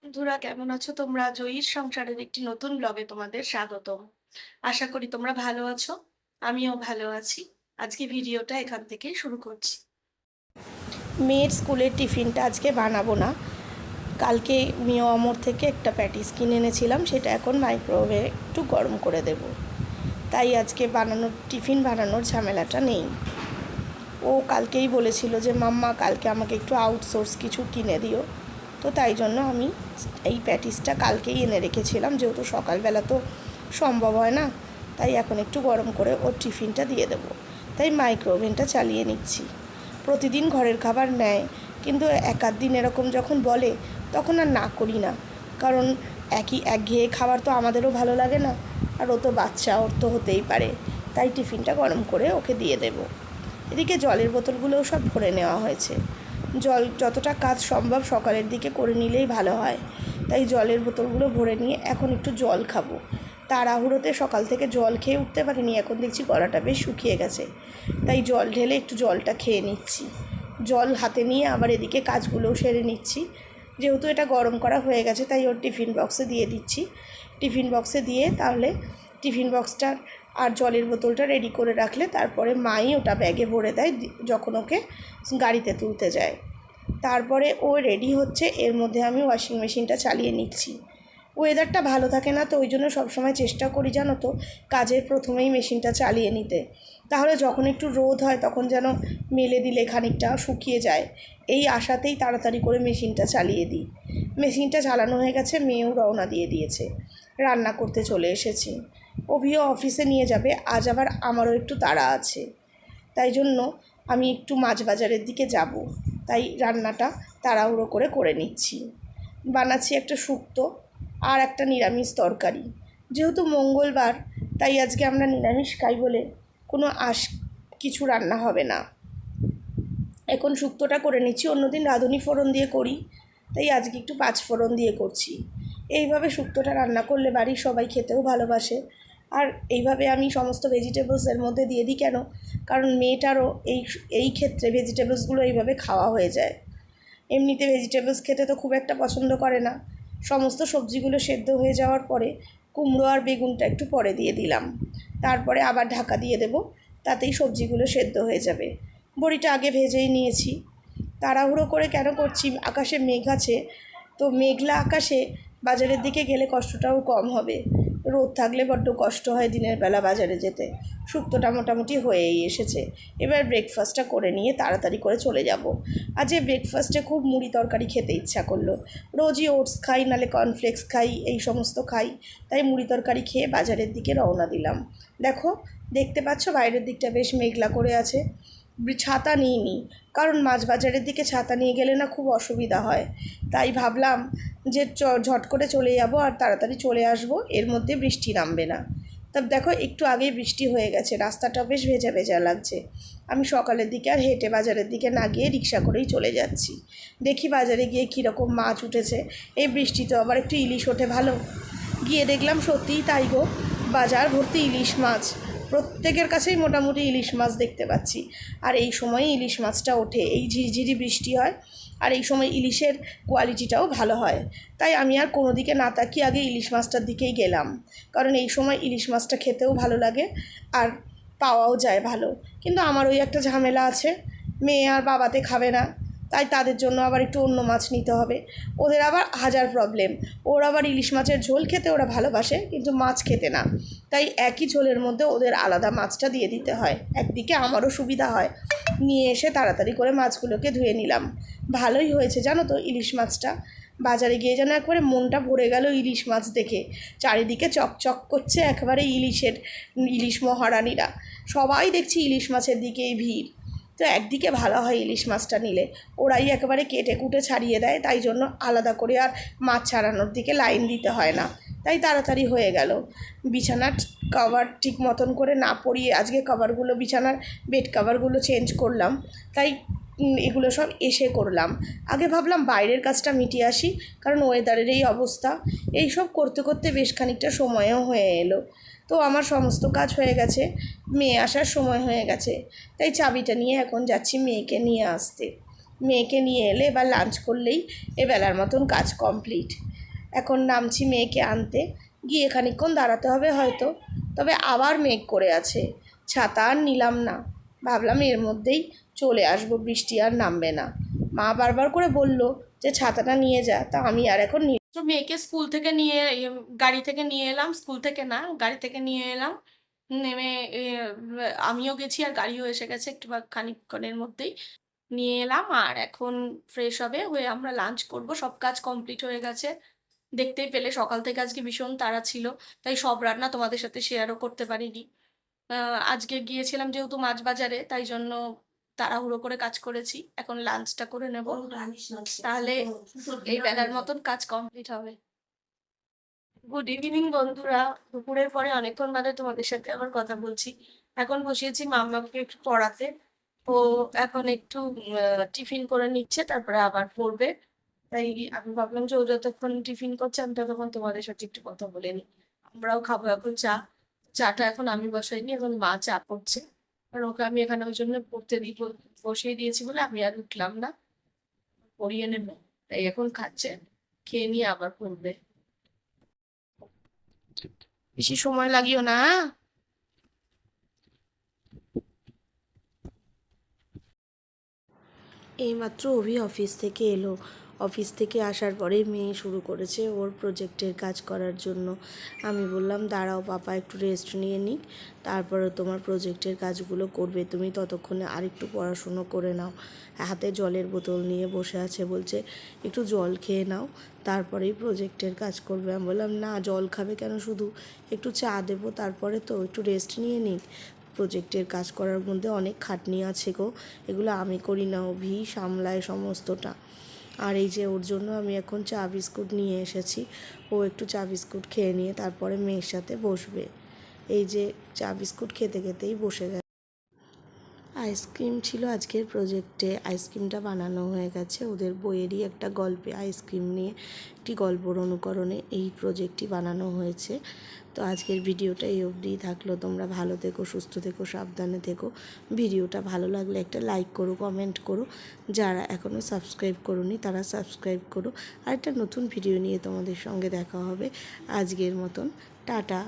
বন্ধুরা, কেমন আছো তোমরা? জয়ীর সংসারের একটি নতুন ব্লগে তোমাদের স্বাগতম। আশা করি তোমরা ভালো আছো। আমিও ভালো আছি। আজকে ভিডিওটা এখান থেকেই শুরু করছি। মেয়ের স্কুলের টিফিনটা আজকে বানাবো না। কালকে মিও আমর থেকে একটা প্যাটিস কিনে এনেছিলাম, সেটা এখন মাইক্রোওয়েভে একটু গরম করে দেব। তাই আজকে টিফিন বানানোর ঝামেলাটা নেই। ও কালকেই বলেছিল যে মাম্মা কালকে আমাকে একটু আউটসোর্স কিছু কিনে দিও। তো তাই জন্য আমি এই প্যাটিসটা কালকেই এনে রেখেছিলাম, যেহেতু সকালবেলা তো সম্ভব হয় না। তাই এখন একটু গরম করে ওর টিফিনটা দিয়ে দেবো। তাই মাইক্রোওভেনটা চালিয়ে নিচ্ছি। প্রতিদিন ঘরের খাবার নেয়, কিন্তু এক আধ দিন এরকম যখন বলে তখন আর না করি না। কারণ একঘেয়ে খাবার তো আমাদেরও ভালো লাগে না, আর ও তো বাচ্চা, ওর তো হতেই পারে। তাই টিফিনটা গরম করে ওকে দিয়ে দেবো। এদিকে জলের বোতলগুলোও সব ভরে নেওয়া হয়েছে। জল যতটা কাজ সম্ভব সকালের দিকে করে নিলেই ভালো হয়। তাই জলের বোতলগুলো ভরে নিয়ে এখন একটু জল খাবো। তাড়াহুড়োতে সকাল থেকে জল খেয়ে উঠতে পারিনি, এখন দেখছি গলাটা বেশ শুকিয়ে গেছে। তাই জল ঢেলে একটু জলটা খেয়ে নিচ্ছি। জল হাতে নিয়ে আবার এদিকে কাজগুলোও সেরে নিচ্ছি। যেহেতু এটা গরম করা হয়ে গেছে, তাই ওর টিফিন বক্সে দিয়ে দিচ্ছি। টিফিন বক্সে দিয়ে তাহলে টিফিন বক্সটার আর জলের বোতলটা রেডি করে রাখলে তারপরে মাই ওটা ব্যাগে ভরে দেয় যখন ওকে গাড়িতে তুলতে যায়। তারপরে ও রেডি হচ্ছে, এর মধ্যে আমি ওয়াশিং মেশিনটা চালিয়ে নিচ্ছি। ওয়েদারটা ভালো থাকে না, তো ওই জন্য সবসময় চেষ্টা করি জানো তো কাজের প্রথমেই মেশিনটা চালিয়ে নিতে। তাহলে যখন একটু রোদ হয় তখন যেন মেলে দিলে খানিকটা শুকিয়ে যায়, এই আশাতেই তাড়াতাড়ি করে মেশিনটা চালিয়ে দিই। মেশিনটা চালানো হয়ে গেছে, মেয়েও রওনা দিয়ে দিয়েছে। রান্না করতে চলে এসেছি। অভিও অফিসে নিয়ে যাবে, আজ আবার আমারও একটু তাড়া আছে। তাই জন্য আমি একটু মাছ বাজারের দিকে যাব। তাই রান্নাটা তাড়াহুড়ো করে নিচ্ছি। বানাচ্ছি একটা শুক্তো আর একটা নিরামিষ তরকারি। যেহেতু মঙ্গলবার, তাই আজকে আমরা নিরামিষ খাই বলে কোনো কিছু রান্না হবে না। এখন শুক্তোটা করে নিচ্ছি। অন্যদিন রাঁধুনি ফোড়ন দিয়ে করি, তাই আজকে একটু পাঁচ ফোড়ন দিয়ে করছি। এইভাবে শুক্তোটা রান্না করলে বাড়ির সবাই খেতেও ভালোবাসে। আর এইভাবে আমি সমস্ত ভেজিটেবলস এর মধ্যে দিয়ে দিই কেন, কারণ মেয়েটারও এই ক্ষেত্রে ভেজিটেবলসগুলো এইভাবে খাওয়া হয়ে যায়। এমনিতে ভেজিটেবলস খেতে তো খুব একটা পছন্দ করে না। সমস্ত সবজিগুলো সেদ্ধ হয়ে যাওয়ার পরে কুমড়ো আর বেগুনটা একটু পরে দিয়ে দিলাম। তারপরে আবার ঢাকা দিয়ে দেব, তাতেই সবজিগুলো সেদ্ধ হয়ে যাবে। বড়িটা আগে ভেজেই নিয়েছি। তাড়াহুড়ো করে কেন করছি, আকাশে মেঘ আছে, তো মেঘলা আকাশে বাজারের দিকে গেলে কষ্টটাও কম হবে। রোদ থাকলে বড্ড কষ্ট হয় দিনের বেলা বাজারে যেতে। শুক্তোটা মোটামুটি হয়েই এসেছে। এবার ব্রেকফাস্টটা করে নিয়ে তাড়াতাড়ি করে চলে যাব। আজ ব্রেকফাস্টে খুব মুড়ি তরকারি খেতে ইচ্ছা করলো। রোজই ওটস খাই, নালে কর্নফ্লেক্স খাই, এই সমস্ত খাই। তাই মুড়ি তরকারি খেয়ে বাজারের দিকে রওনা দিলাম। দেখো, দেখতে পাচ্ছ বাইরের দিকটা বেশ মেঘলা করে আছে। ছাতা নিইনি, কারণ মাছ বাজারের দিকে ছাতা নিয়ে গেলে না খুব অসুবিধা হয়। তাই ভাবলাম যে ঝট করে চলে যাব আর তাড়াতাড়ি চলে আসব, এর মধ্যে বৃষ্টি নামবে না। তা দেখো, একটু আগেই বৃষ্টি হয়ে গেছে, রাস্তাটা বেশ ভেজা ভেজা লাগছে। আমি সকালের দিকে আর হেঁটে বাজারের দিকে না গিয়ে রিক্সা করেই চলে যাচ্ছি। দেখি বাজারে গিয়ে কীরকম মাছ উঠেছে। এই বৃষ্টি তো আবার একটু ইলিশ ওঠে ভালো। গিয়ে দেখলাম সত্যিই তাই গো, বাজার ভর্তি ইলিশ মাছ। প্রত্যেকের কাছেই মোটামুটি ইলিশ মাছ দেখতে পাচ্ছি। আর এই সময়ই ইলিশ মাছটা ওঠে, এই ঝিরিঝিরি বৃষ্টি হয়, আর এই সময় ইলিশের কোয়ালিটিটাও ভালো হয়। তাই আমি আর কোনো দিকে না তাকিয়ে আগে ইলিশ মাছটার দিকেই গেলাম, কারণ এই সময় ইলিশ মাছটা খেতেও ভালো লাগে আর পাওয়াও যায় ভালো। কিন্তু আমার ওই একটা ঝামেলা আছে, মেয়ে আর বাবাতে খাবে না, তাই তাদের জন্য আবার একটু অন্য মাছ নিতে হবে। ওদের আবার হাজার প্রবলেম। ওরা আবার ইলিশ মাছের ঝোল খেতে ওরা ভালোবাসে, কিন্তু মাছ খেতে না। তাই একই ঝোলের মধ্যে ওদের আলাদা মাছটা দিয়ে দিতে হয়। একদিকে আমারও সুবিধা হয়। নিয়ে এসে তাড়াতাড়ি করে মাছগুলোকে ধুয়ে নিলাম। ভালোই হয়েছে জানো তো ইলিশ মাছটা। বাজারে গিয়ে যেন একবারে মনটা ভরে গেল ইলিশ মাছ দেখে। চারিদিকে চকচক করছে একেবারে ইলিশ মহারানীরা। সবাই দেখছি ইলিশ মাছের দিকেই ভিড়। তো একদিকে ভালো হয় ইলিশ মাছটা নিলে, ওরাই একেবারে কেটে কুটে ছাড়িয়ে দেয়, তাই জন্য আলাদা করে আর মাছ ছাড়ানোর দিকে লাইন দিতে হয় না। তাই তাড়াতাড়ি হয়ে গেল। বিছানার কভার ঠিক মতন করে না পরিয়ে আজকে কভারগুলো, বিছানার বেড কভারগুলো চেঞ্জ করলাম। তাই এগুলো সব এসে করলাম। আগে ভাবলাম বাইরের কাজটা মিটিয়ে আসি, কারণ ওয়েদারের এই অবস্থা। এই সব করতে করতে বেশ খানিকটা সময়ও হয়ে এলো। তো আমার সমস্ত কাজ হয়ে গেছে, মেয়ে আসার সময় হয়ে গেছে। তাই চাবিটা নিয়ে এখন যাচ্ছি মেয়েকে নিয়ে আসতে। মেয়েকে নিয়ে এলে এবার লাঞ্চ করলেই এবেলার মতন কাজ কমপ্লিট। এখন নামছি মেয়েকে আনতে, গিয়ে খানিকক্ষণ দাঁড়াতে হবে হয়তো, তবে আবার মেঘ করে আছে, ছাতা আর নিলাম না, ভাবলাম এর মধ্যেই চলে আসবো, বৃষ্টি আর নামবে না। মা বারবার করে বলল যে ছাতাটা নিয়ে যা, তা আমি আর এখন তো মেয়েকে স্কুল থেকে নিয়ে গাড়ি থেকে নিয়ে এলাম, স্কুল থেকে না গাড়ি থেকে নিয়ে এলাম, নেমে আমিও গেছি আর গাড়িও এসে গেছে একটু খানিকক্ষণের মধ্যেই। নিয়ে এলাম আর এখন ফ্রেশ হয়ে আমরা লাঞ্চ করব। সব কাজ কমপ্লিট হয়ে গেছে, দেখতেই পেলে সকাল থেকে আজকে ভীষণ তাড়া ছিল, তাই সব রান্না তোমাদের সাথে শেয়ারও করতে পারিনি। আজকে গিয়েছিলাম যেহেতু মাছ বাজারে, তাই জন্য তাড়াহুড়ো করে কাজ করেছি। এখন লাঞ্চটা করে নেব, তাহলে এই বেলার মতন কাজ কমপ্লিট হবে। গুড ইভিনিং বন্ধুরা, দুপুরের পরে অনেকক্ষণ বাদে তোমাদের সাথে আবার কথা বলছি। এখন বসিয়েছি মাম্মাকে একটু পড়াতে, ও এখন একটু টিফিন করে নিচ্ছে, তারপরে আবার পড়বে। তাই আমি ভাবলাম যে ও যতক্ষণ টিফিন করছে আমি ততক্ষণ তোমাদের সাথে একটু কথা বলে নিই। আমরাও খাবো এখন চা। চাটা এখন আমি বসাইনি, এখন মা চা করছে। আর ওকে আমি এখানে ওই জন্য পড়তে বসিয়ে দিয়েছি বলে আমি আর উঠলাম না, পড়িয়ে নেবো। তাই এখন খাচ্ছে, খেয়ে নিয়ে আবার পড়বে। বেশি সময় লাগিও না। এইমাত্র অভি অফিস থেকে এলো। অফিস থেকে আসার পরে মেয়ে শুরু করেছে ওর প্রজেক্টের কাজ করার জন্য। আমি বললাম দাঁড়াও পাপা একটু রেস্ট নিয়ে নিক, তারপরে তোমার প্রজেক্টের কাজগুলো করবে, তুমি ততক্ষণে আরেকটু পড়াশুনো করে নাও। হাতে জলের বোতল নিয়ে বসে আছে, বলছে একটু জল খেয়ে নাও তারপরেই প্রজেক্টের কাজ করবে। আমি বললাম না, জল খাবে কেন, শুধু একটু চা দেবো, তারপরে তো একটু রেস্ট নিয়ে নিক। প্রজেক্টের কাজ করার মধ্যে অনেক খাটনি আছে গো, এগুলো আমি করি না, অভি সামলায় সমস্তটা। আর এই যে ওর জন্য আমি এখন চা বিস্কুট নিয়ে এসেছি, ও একটু চা বিস্কুট খেয়ে নিয়ে তারপরে মেয়ের সাথে বসবে। এই যে চা বিস্কুট খেতে খেতেই বসে গেছে। আইসক্রিম ছিল আজকের প্রজেক্টে, আইসক্রিমটা বানানো হয়ে গেছে। ওদের বইয়েরই একটা গল্পে আইসক্রিম নিয়ে একটি গল্পর অনুকরণে এই প্রজেক্টটি বানানো হয়েছে। তো আজকের ভিডিওটা এই অবধিই থাকলো। তোমরা ভালো থেকো, সুস্থ থেকো, সাবধানে থেকো। ভিডিওটা ভালো লাগলে একটা লাইক করো, কমেন্ট করো। যারা এখনও সাবস্ক্রাইব করোনি তারা সাবস্ক্রাইব করো। আর একটা নতুন ভিডিও নিয়ে তোমাদের সঙ্গে দেখা হবে। আজকের মতন টাটা।